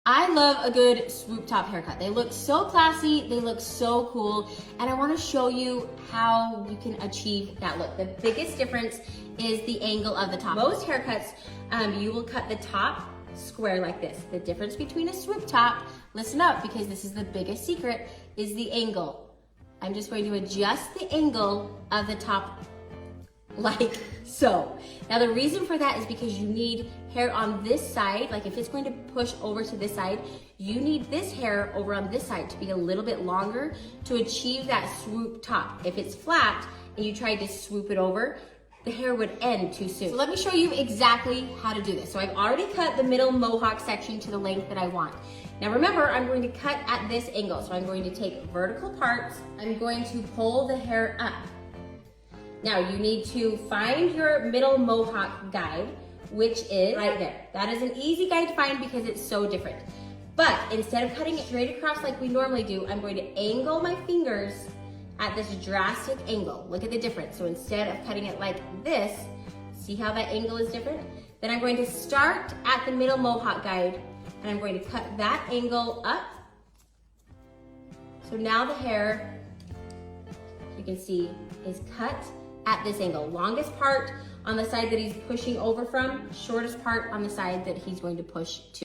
I love a good swoop top haircut. They look so classy, they look so cool, and I wanna show you how you can achieve that look. The biggest difference is the angle of the top. Most haircuts, you will cut the top square like this. The difference between a swoop top, listen up because this is the biggest secret, is the angle. I'm just going to adjust the angle of the top like so. Now the reason for that is because you need hair on this side, like if it's going to push over to this side, you need this hair over on this side to be a little bit longer to achieve that swoop top. If it's flat and you tried to swoop it over, the hair would end too soon. So let me show you exactly how to do this. So I've already cut the middle mohawk section to the length that I want. Now remember, I'm going to cut at this angle. So I'm going to take vertical parts, I'm going to pull the hair up. Now you need to find your middle mohawk guide, which is right there. That is an easy guide to find because it's so different. But instead of cutting it straight across like we normally do, I'm going to angle my fingers at this drastic angle. Look at the difference. So instead of cutting it like this, see how that angle is different? Then I'm going to start at the middle mohawk guide and I'm going to cut that angle up. So now the hair, you can see, is cut at this angle. Longest part on the side that he's pushing over from, shortest part on the side that he's going to push to.